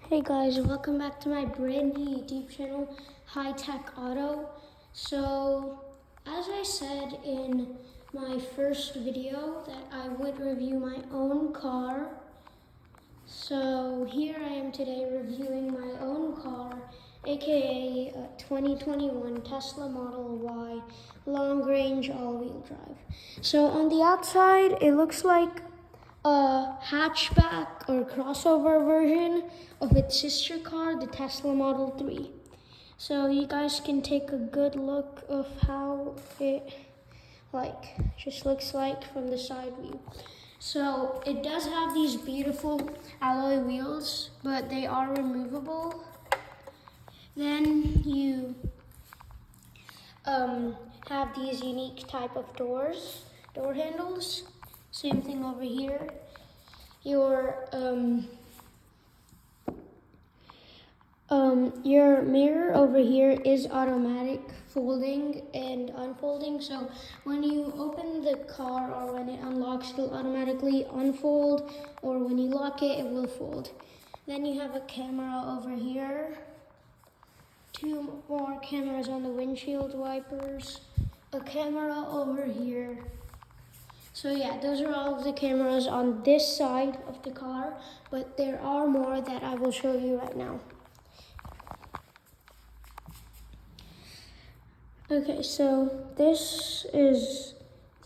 Hey guys, welcome back to my brand new YouTube channel, High Tech Auto. So, as I said in my first video that I would review my own car. So here I am today reviewing my own car, aka a 2021 Tesla Model Y long range all-wheel drive. So on the outside, it looks like a hatchback or crossover version of its sister car, the Tesla Model 3. So you guys can take a good look of how it just looks like from the side view. So it does have these beautiful alloy wheels, but they are removable. Then you have these unique type of door handles. Same thing over here. Your mirror over here is automatic folding and unfolding. So when you open the car or when it unlocks, it'll automatically unfold, or when you lock it, it will fold. Then you have a camera over here. Two more cameras on the windshield wipers. A camera over here. So yeah, those are all of the cameras on this side of the car, but there are more that I will show you right now. Okay, so this is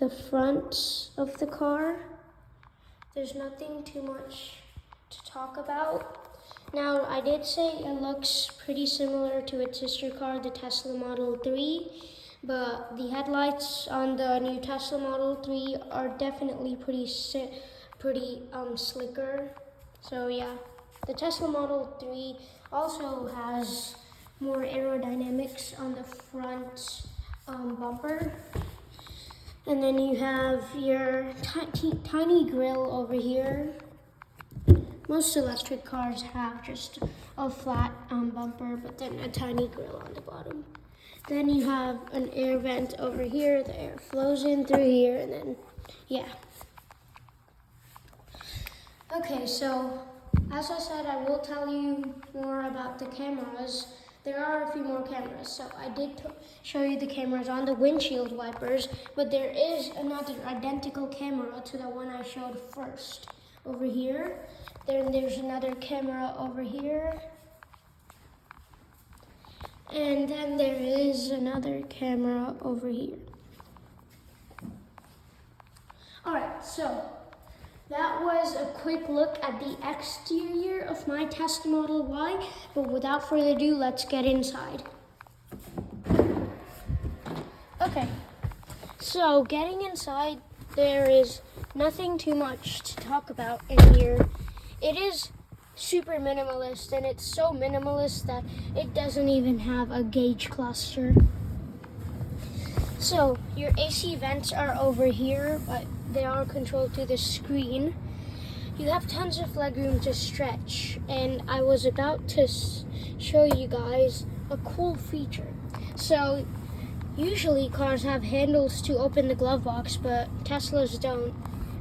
the front of the car. There's nothing too much to talk about. Now, I did say it looks pretty similar to its sister car, the Tesla Model 3, but the headlights on the new Tesla Model 3 are definitely pretty slicker. So yeah, the Tesla Model 3 also has more aerodynamics on the front bumper. And then you have your tiny grille over here. Most electric cars have just a flat bumper, but then a tiny grille on the bottom. Then you have an air vent over here. The air flows in through here, and then, yeah. Okay, so as I said, I will tell you more about the cameras. There are a few more cameras. So I did show you the cameras on the windshield wipers, but there is another identical camera to the one I showed first over here. Then there's another camera over here. And then there is another camera over here. All right, so that was a quick look at the exterior of my Tesla Model Y, but without further ado, let's get inside. Okay, so getting inside, there is nothing too much to talk about in here. It is super minimalist, and it's so minimalist that it doesn't even have a gauge cluster. So your AC vents are over here, but they are controlled through the screen. You have tons of legroom to stretch, and I was about to show you guys a cool feature. So usually cars have handles to open the glove box, but Teslas don't,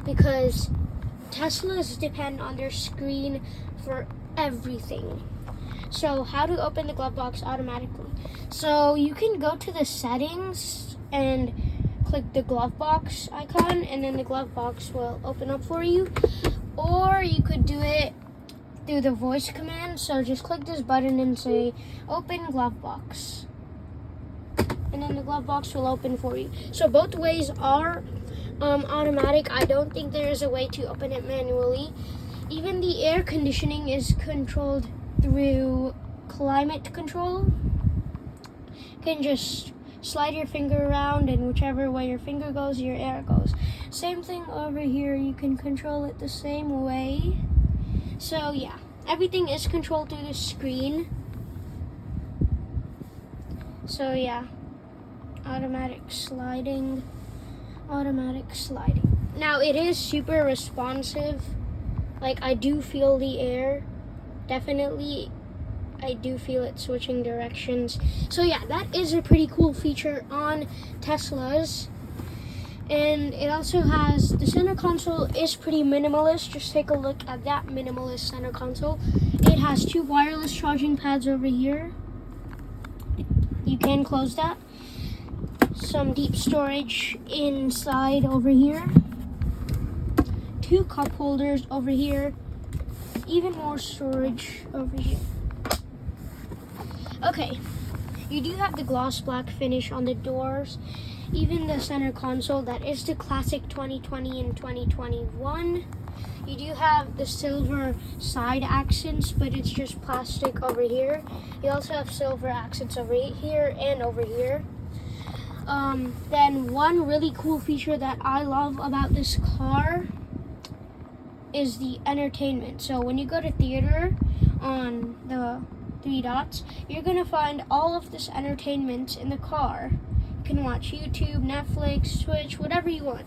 because Teslas depend on their screen for everything. So how to open the glove box automatically? So you can go to the settings and click the glove box icon, and then the glove box will open up for you. Or you could do it through the voice command. So just click this button and say open glove box, and then the glove box will open for you. So both ways are automatic. I don't think there is a way to open it manually. Even the air conditioning is controlled through climate control. You can just slide your finger around, and whichever way your finger goes, your air goes. Same thing over here, you can control it the same way. So yeah, everything is controlled through the screen. So yeah, automatic sliding. Now it is super responsive. Like, I do feel the air, definitely. I do feel it switching directions. So yeah, that is a pretty cool feature on Teslas. And it also has, the center console is pretty minimalist. Just take a look at that minimalist center console. It has 2 wireless charging pads over here. You can close that. Some deep storage inside over here. 2 cup holders over here. Even more storage over here. Okay, you do have the gloss black finish on the doors. Even the center console, that is the classic 2020 and 2021. You do have the silver side accents, but it's just plastic over here. You also have silver accents over here and over here. Then one really cool feature that I love about this car is the entertainment. So when you go to theater on the 3 dots, you're gonna find all of this entertainment in the car. You can watch YouTube, Netflix, Twitch, whatever you want.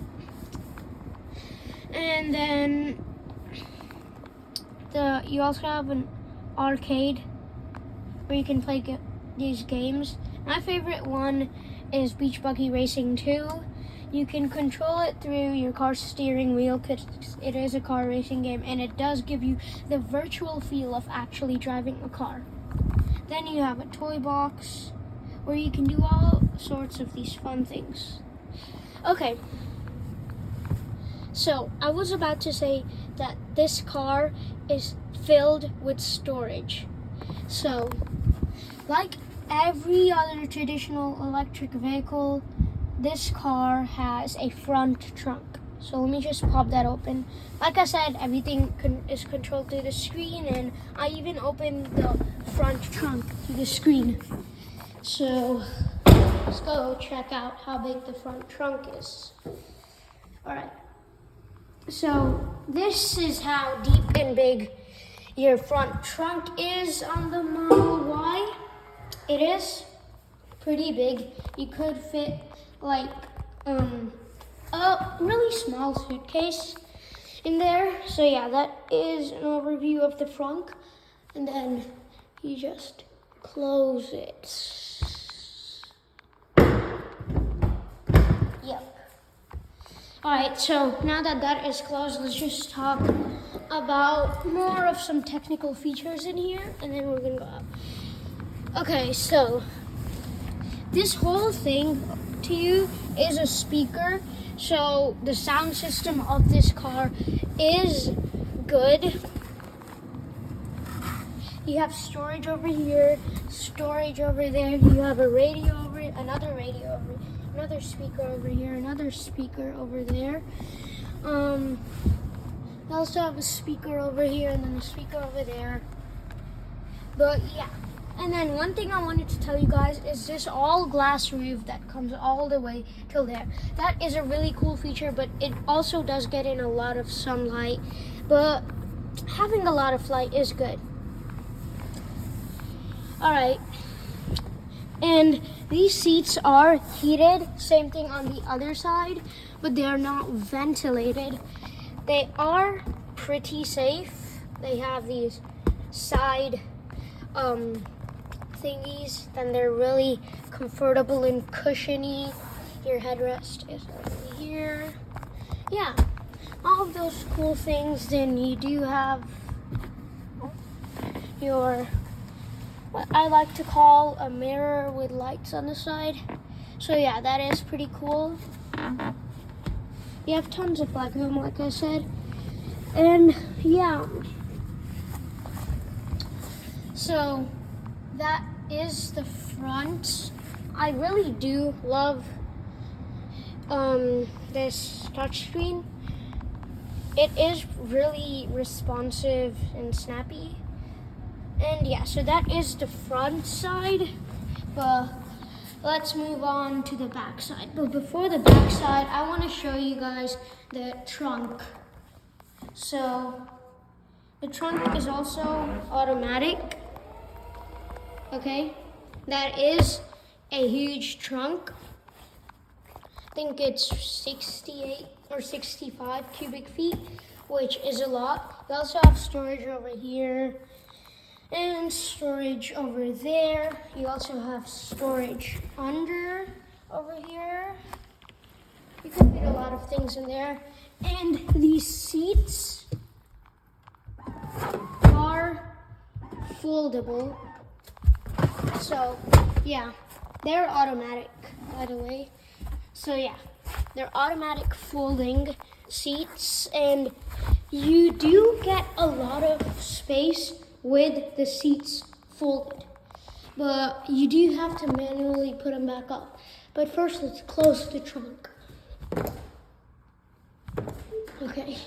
And then you also have an arcade where you can play these games. My favorite one is Beach Buggy Racing 2. You can control it through your car's steering wheel because it is a car racing game, and it does give you the virtual feel of actually driving a car. Then you have a toy box where you can do all sorts of these fun things. Okay, so I was about to say that this car is filled with storage. So, like every other traditional electric vehicle, this car has a front trunk. So let me just pop that open. Like I said, everything is controlled through the screen, and I even opened the front trunk through the screen. So let's go check out how big the front trunk is. All right. So this is how deep and big your front trunk is on the Model Y. It is pretty big. You could fit like a really small suitcase in there. So yeah, that is an overview of the front. And then you just close it. Yep. Alright, so now that that is closed, let's just talk about more of some technical features in here, and then we're gonna go out. Okay, so this whole thing to you is a speaker. So the sound system of this car is good. You have storage over here, storage over there. You have a radio over, another radio over, another speaker over here, another speaker over there. You also have a speaker over here and then a speaker over there. But yeah. And then one thing I wanted to tell you guys is this all glass roof that comes all the way till there. That is a really cool feature, but it also does get in a lot of sunlight. But having a lot of light is good. Alright. And these seats are heated, same thing on the other side, but they are not ventilated. They are pretty safe. They have these side thingies, then they're really comfortable and cushiony. Your headrest is over here. Yeah, all of those cool things. Then you do have your, what I like to call a mirror with lights on the side. So yeah, that is pretty cool. You have tons of legroom, like I said. And yeah, so that is the front. I really do love this touchscreen. It is really responsive and snappy. And yeah, so that is the front side. But let's move on to the back side. But before the back side, I want to show you guys the trunk. So the trunk is also automatic. Okay, that is a huge trunk. I think it's 68 or 65 cubic feet, which is a lot. You also have storage over here and storage over there. You also have storage under over here. You can fit a lot of things in there. And these seats are foldable. So, yeah, they're automatic, by the way. So, yeah, they're automatic folding seats, and you do get a lot of space with the seats folded. But you do have to manually put them back up. But first, let's close the trunk. Okay,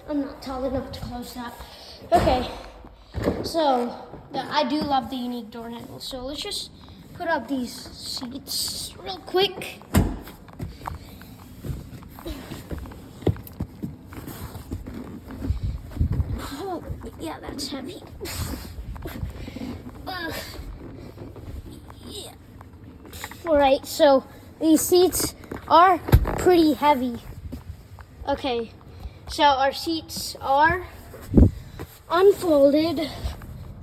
I'm not tall enough to close that. Okay, so I do love the unique door handle. So let's just put up these seats real quick. Oh, yeah, that's heavy. Yeah. All right, so these seats are pretty heavy. Okay, so our seats are unfolded.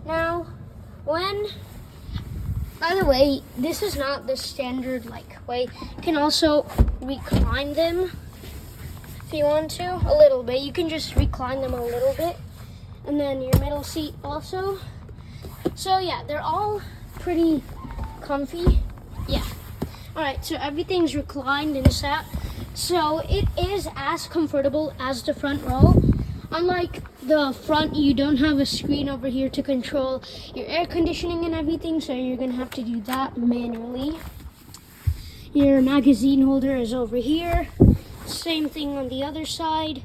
Now, by the way, this is not the standard way. You can also recline them if you want to, a little bit. You can just recline them a little bit. And then your middle seat also. So yeah, they're all pretty comfy. Yeah. All right, so everything's reclined and sat. So it is as comfortable as the front row. Unlike the front, you don't have a screen over here to control your air conditioning and everything, so you're gonna have to do that manually. Your magazine holder is over here. Same thing on the other side.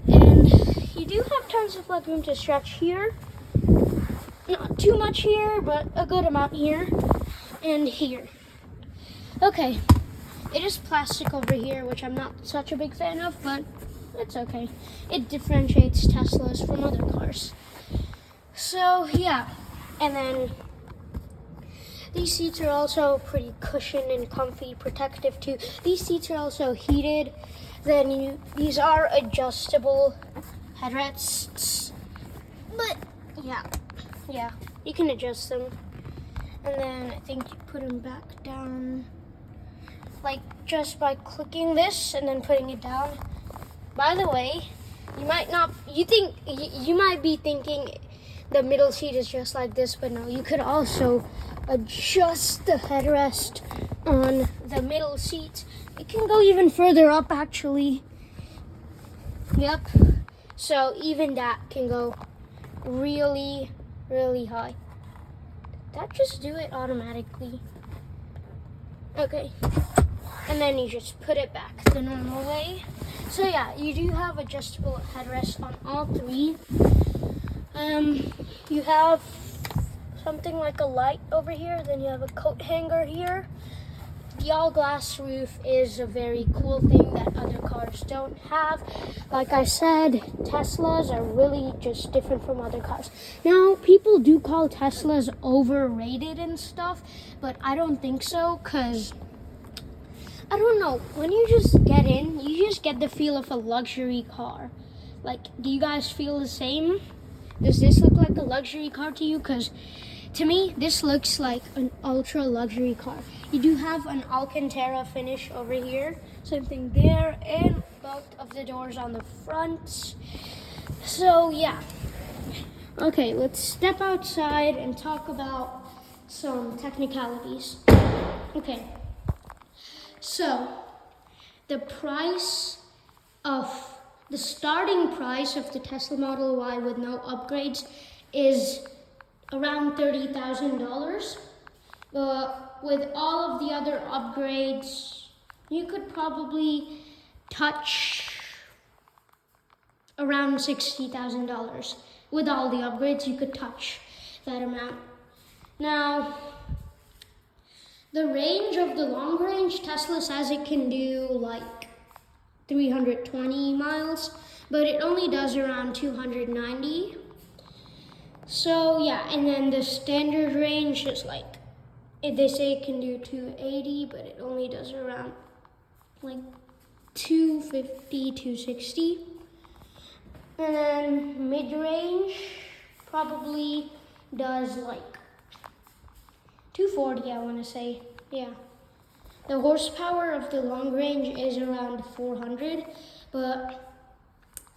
And you do have tons of legroom to stretch here. Not too much here, but a good amount here and here. Okay, it is plastic over here, which I'm not such a big fan of, but it's okay. It differentiates Teslas from other cars. So yeah, and then these seats are also pretty cushioned and comfy, protective too. These seats are also heated. Then these are adjustable headrests, but yeah, you can adjust them. And then I think you put them back down, just by clicking this and then putting it down. By the way, you might be thinking the middle seat is just like this, but no, you could also adjust the headrest on the middle seat. It can go even further up, actually. Yep. So even that can go really, really high. Did that just do it automatically? Okay. And then you just put it back the normal way. So yeah, you do have adjustable headrests on all three. You have something like a light over here, then you have a coat hanger here. The all-glass roof is a very cool thing that other cars don't have. Like I said, Teslas are really just different from other cars. Now, people do call Teslas overrated and stuff, but I don't think so, because I don't know, when you just get in, you just get the feel of a luxury car. Do you guys feel the same? Does this look like a luxury car to you? Because to me, this looks like an ultra luxury car. You do have an Alcantara finish over here. Same thing there, and both of the doors on the front. So yeah. Okay, let's step outside and talk about some technicalities. Okay. So, the starting price of the Tesla Model Y with no upgrades is around $30,000. With all of the other upgrades, you could probably touch around $60,000. With all the upgrades, you could touch that amount. Now, the range of the long range, Tesla says it can do 320 miles, but it only does around 290. So yeah, and then the standard range is they say it can do 280, but it only does around 250, 260. And then mid-range probably does 240, I want to say. Yeah. the horsepower of the long range is around 400, but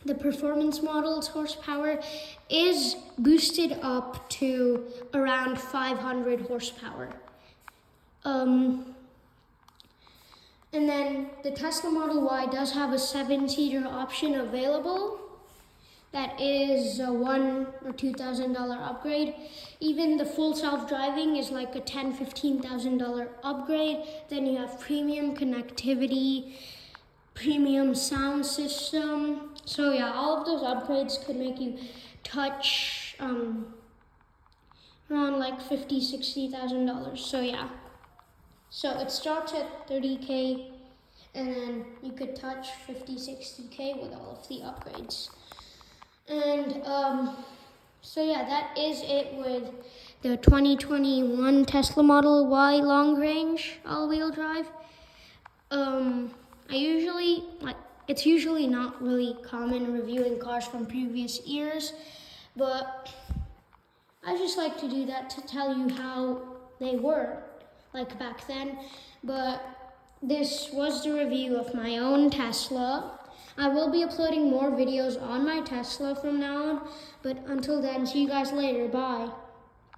the performance model's horsepower is boosted up to around 500 horsepower. And then the Tesla Model Y does have a 7-seater option available. That is a $1,000 or $2,000 upgrade. Even the full self-driving is like a $10,000, $15,000 upgrade. Then you have premium connectivity, premium sound system. So yeah, all of those upgrades could make you touch around like $50,000, $60,000. So yeah. So it starts at $30K, and then you could touch $50,000, $60K with all of the upgrades. And so yeah, that is it with the 2021 Tesla Model Y long range all-wheel drive. It's usually not really common reviewing cars from previous years, but I just like to do that to tell you how they were like back then. But this was the review of my own Tesla. I will be uploading more videos on my Tesla from now on, but until then, see you guys later. Bye.